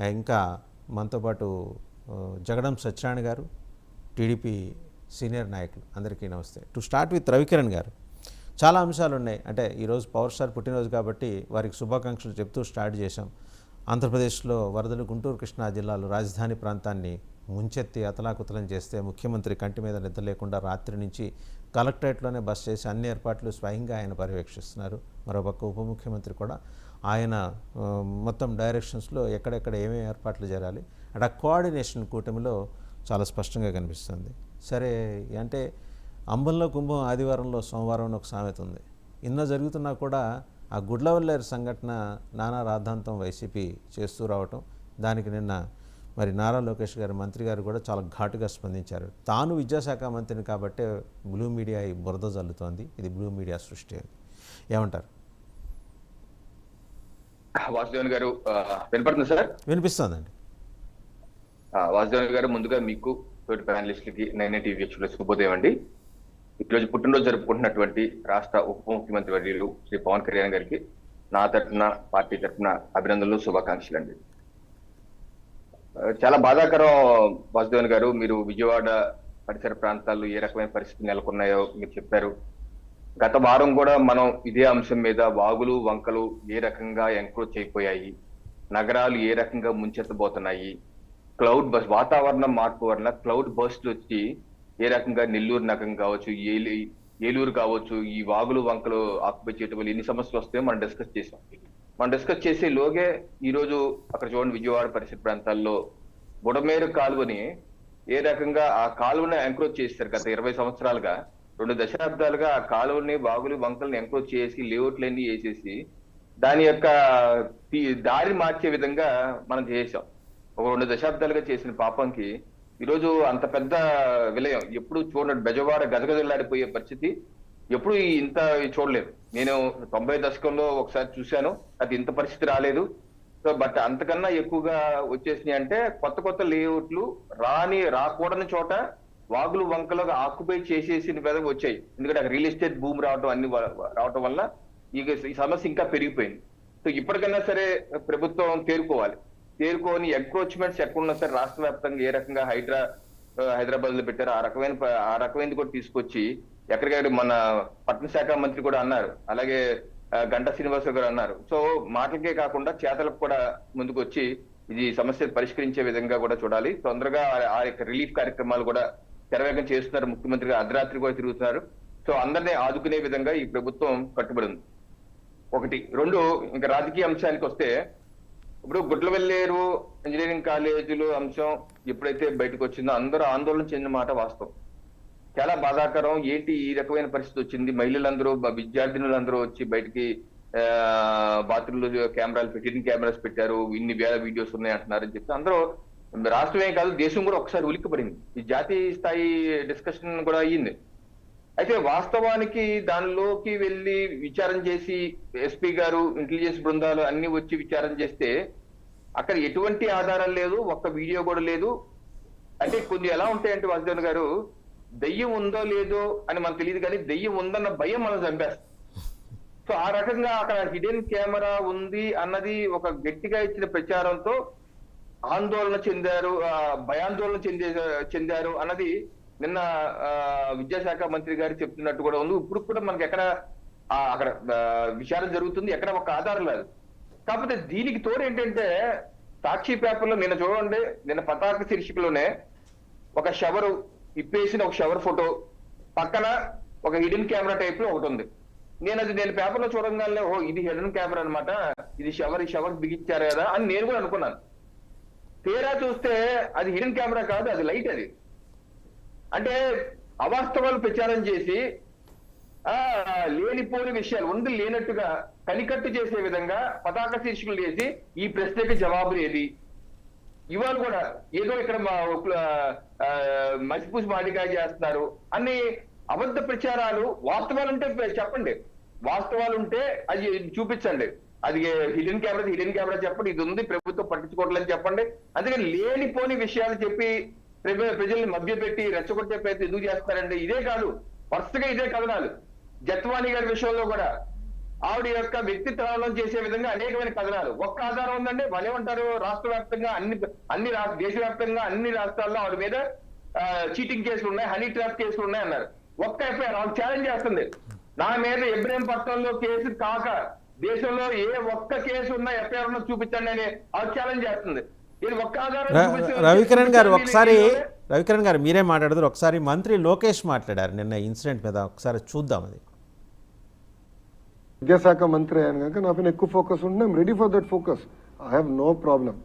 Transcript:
ఇంకా మనతో పాటు జగడం సత్యనారాయణ గారు, టీడీపీ సీనియర్ నాయకులు, అందరికీ నమస్తే. టు స్టార్ట్ విత్ రవికిరణ్ గారు, చాలా అంశాలు ఉన్నాయి. అంటే ఈరోజు పవర్ స్టార్ పుట్టినరోజు కాబట్టి వారికి శుభాకాంక్షలు చెప్తూ స్టార్ట్ చేశాం. ఆంధ్రప్రదేశ్లో వరదలు గుంటూరు కృష్ణా జిల్లాలో రాజధాని ప్రాంతాన్ని ముంచెత్తి అతలాకుతలం చేస్తే ముఖ్యమంత్రి కంటి మీద నిద్ర లేకుండా రాత్రి నుంచి కలెక్టరేట్లోనే బస్ చేసి అన్ని ఏర్పాట్లు స్వయంగా ఆయన పర్యవేక్షిస్తున్నారు. మరోపక్క ఉప ముఖ్యమంత్రి కూడా ఆయన మొత్తం డైరెక్షన్స్లో ఎక్కడెక్కడ ఏమేమి ఏర్పాట్లు జరగాలి అంటే ఆ కోఆర్డినేషన్ కూటమిలో చాలా స్పష్టంగా కనిపిస్తుంది. సరే, అంటే అంబంలో కుంభం ఆదివారంలో సోమవారం ఒక సామెత ఉంది. ఇన్న జరుగుతున్నా కూడా ఆ గుడ్లవల్లేరు సంఘటన నానా రాద్ధాంతం వైసీపీ చేస్తూ రావటం, దానికి నిన్న మరి నారా లోకేష్ గారు మంత్రి గారు కూడా చాలా ఘాటుగా స్పందించారు. తాను విద్యాశాఖ మంత్రిని కాబట్టే బ్లూ మీడియా ఈ బురద జల్లుతోంది, ఇది బ్లూ మీడియా సృష్టి అని ఏమంటారు? వాసుదేవన్ గారు వినపడుతుంది సార్? వినిపిస్తుందండి. వాసుదేవన్ గారు, ముందుగా మీకు తోటి ప్యానలిస్టులకి 9 టీవీ వీక్షకులకు శుభోదయం అండి. ఈరోజు పుట్టినరోజు జరుపుకుంటున్నటువంటి రాష్ట్ర ఉప ముఖ్యమంత్రి వర్యులు శ్రీ పవన్ కళ్యాణ్ గారికి నా తరఫున, పార్టీ తరఫున అభినందనలు, శుభాకాంక్షలు అండి. చాలా బాధాకరం వాసుదేవన్ గారు, మీరు విజయవాడ పరిసర ప్రాంతాల్లో ఏ రకమైన పరిస్థితులు నెలకొన్నాయో మీరు చెప్పారు. గత వారం కూడా మనం ఇదే అంశం మీద వాగులు వంకలు ఏ రకంగా ఎంక్రోచ్ అయిపోయాయి, నగరాలు ఏ రకంగా ముంచెత్తబోతున్నాయి, క్లౌడ్ బస్ వాతావరణం మార్పు వలన క్లౌడ్ బస్ట్ వచ్చి ఏ రకంగా నెల్లూరు నగరం కావచ్చు, ఏలూరు కావచ్చు, ఈ వాగులు వంకలు ఆక్యుపై చేయడం వల్ల ఎన్ని సమస్యలు వస్తాయో మనం డిస్కస్ చేసాం. మనం డిస్కస్ చేసే లోగే ఈరోజు అక్కడ చూడండి, విజయవాడ పరిసర ప్రాంతాల్లో బుడమేరు కాలువని ఏ రకంగా ఆ కాలువని ఎంక్రోచ్ చేస్తారు. గత 20 సంవత్సరాలుగా 2 దశాబ్దాలుగా ఆ కాలువని వాగులు వంకల్ని ఎంక్రోచ్ చేసి లేఅవుట్లన్నీ వేసేసి దాని యొక్క దారి మార్చే విధంగా మనం చేసాం. ఒక 2 దశాబ్దాలుగా చేసిన పాపంకి ఈరోజు అంత పెద్ద విలయం ఎప్పుడు చూడండి. బెజవాడ గజగజలాడిపోయే పరిస్థితి ఎప్పుడు ఇంత చూడలేదు. నేను 90 దశకంలో ఒకసారి చూశాను, అది ఇంత పరిస్థితి రాలేదు. సో బట్ అంతకన్నా ఎక్కువగా వచ్చేసినాయి. అంటే కొత్త కొత్త లేఅవుట్లు రాకూడని చోట వాగులు వంకలుగా ఆక్యుపై చేసేసిన విధంగా వచ్చాయి. ఎందుకంటే అక్కడ రియల్ ఎస్టేట్ భూమి రావటం వల్ల ఈ సమస్య ఇంకా పెరిగిపోయింది. సో ఇప్పటికైనా సరే ప్రభుత్వం తేరుకొని ఎంక్రోచ్మెంట్స్ ఎక్కడున్నా సరే రాష్ట్ర వ్యాప్తంగా ఏ రకంగా హైదరాబాద్ లో పెట్టారో ఆ రకమైనది కూడా తీసుకొచ్చి ఎక్కడికక్కడ మన పట్టణ శాఖ మంత్రి కూడా అన్నారు, అలాగే గంటా శ్రీనివాసరావు గారు అన్నారు. సో మాటలకే కాకుండా చేతలకు కూడా ముందుకు వచ్చి ఇది సమస్యలు పరిష్కరించే విధంగా కూడా చూడాలి. తొందరగా ఆ యొక్క రిలీఫ్ కార్యక్రమాలు కూడా తెరవేగం చేస్తున్నారు. ముఖ్యమంత్రి అర్ధరాత్రి కూడా తిరుగుతున్నారు. సో అందరినీ ఆదుకునే విధంగా ఈ ప్రభుత్వం కట్టుబడి ఉంది. 1, 2 ఇంకా రాజకీయ అంశానికి వస్తే, ఇప్పుడు గుడ్లవెల్లేరు ఇంజనీరింగ్ కాలేజీలు అంశం ఎప్పుడైతే బయటకు వచ్చిందో అందరూ ఆందోళన చెందిన మాట వాస్తవం. చాలా బాధాకరం. ఏంటి ఈ రకమైన పరిస్థితి వచ్చింది? మహిళలందరూ, విద్యార్థినులందరూ వచ్చి బయటికి బాత్రూంలో హిడెన్ కెమెరాస్ పెట్టారు, ఇన్ని వేల వీడియోస్ ఉన్నాయి అంటున్నారని చెప్పి అందరూ, రాష్ట్రమే కాదు దేశం కూడా ఒకసారి ఉలిక్కిపడింది. ఈ జాతీయ స్థాయి డిస్కషన్ కూడా అయ్యింది. అయితే వాస్తవానికి దానిలోకి వెళ్ళి విచారణ చేసి ఎస్పీ గారు, ఇంటెలిజెన్స్ బృందాలు అన్ని వచ్చి విచారణ చేస్తే అక్కడ ఎటువంటి ఆధారం లేదు, ఒక్క వీడియో కూడా లేదు. అంటే కొన్ని ఎలా ఉంటాయంటే వాసుదేవన్ గారు, దెయ్యం ఉందో లేదో అని మనకు తెలియదు, కానీ దెయ్యం ఉందన్న భయం మనం చంపేస్తాం. సో ఆ రకంగా అక్కడ హిడెన్ కెమెరా ఉంది అన్నది ఒక గట్టిగా ఇచ్చిన ప్రచారంతో ఆందోళన చెందారు, భయాందోళన చెందారు అన్నది నిన్న విద్యాశాఖ మంత్రి గారు చెప్తున్నట్టు కూడా ఉంది. ఇప్పుడు కూడా మనకి అక్కడ విచారణ జరుగుతుంది, ఎక్కడ ఒక ఆధారం లేదు. కాకపోతే దీనికి తోడు ఏంటంటే, సాక్షి పేపర్లో నిన్న చూడండి, నిన్న పతాక శీర్షికలోనే ఒక షవరు ఇప్పేసిన ఒక షవర్ ఫోటో పక్కన ఒక హిడెన్ కెమెరా టైప్ లో ఒకటి ఉంది. నేను పేపర్లో చూడగానే ఓ ఇది హిడెన్ కెమెరా అనమాట, ఇది షవర్ బిగించారు కదా అని నేను కూడా అనుకున్నాను. తీరా చూస్తే అది హిడెన్ కెమెరా కాదు, అది లైట్. అది అంటే అవాస్తవాలు ప్రచారం చేసి లేనిపోని విషయాలు ఉంది లేనట్టుగా కనికట్టు చేసే విధంగా పతాక శీర్షికలు చేసి ఈ ప్రశ్నకి జవాబు ఏది, ఇవాళ కూడా ఏదో ఇక్కడ మసిపూసి మాడికాయ చేస్తున్నారు అన్ని అబద్ధ ప్రచారాలు. వాస్తవాలు ఉంటే చెప్పండి, వాస్తవాలు ఉంటే అది చూపించండి. అది హిడెన్ కెమెరా చెప్పండి, ఇది ఉంది ప్రభుత్వం పట్టించుకోవట్లేదని చెప్పండి. అందుకని లేనిపోని విషయాలు చెప్పి ప్రజల్ని మభ్యపెట్టి రెచ్చగొట్టే ప్రయత్నం ఎందుకు చేస్తారండి? ఇదే కాదు, వరుసగా ఇదే కథనాలు. జత్వానీ గారి విషయంలో కూడా ఆవిడ యొక్క వ్యక్తిత్వం చేసే విధంగా అనేకమైన కథనాలు. ఒక్క ఆధారం ఉందండి, వాళ్ళు ఏమంటారు, రాష్ట్ర వ్యాప్తంగా దేశవ్యాప్తంగా అన్ని రాష్ట్రాల్లో ఆవిడ మీద చీటింగ్ కేసులు ఉన్నాయి, హనీ ట్రాప్ కేసులు ఉన్నాయి అన్నారు. ఒక్క ఎఫ్ఐఆర్ ఆవిడ ఛాలెంజ్ చేస్తుంది, నా మీద ఇబ్రహీంపట్నంలో కేసు కాక దేశంలో ఏ ఒక్క కేసు ఉన్నా ఎఫ్ఐఆర్ ఉన్నా చూపించండి అని ఆవిడ ఛాలెంజ్ చేస్తుంది. ఇది ఒక్క ఆధారం రవికిరణ్ గారు ఒకసారి రవికిరణ్ గారు మీరే మాట్లాడతారు. ఒకసారి మంత్రి లోకేష్ మాట్లాడారు నిన్న ఇన్సిడెంట్ మీద, ఒకసారి చూద్దాం అది. విద్యాశాఖ మంత్రి అయ్యాను కనుక నా పైన ఎక్కువ ఫోకస్ ఉంటుంది. I'm ready for that focus. I have no problem.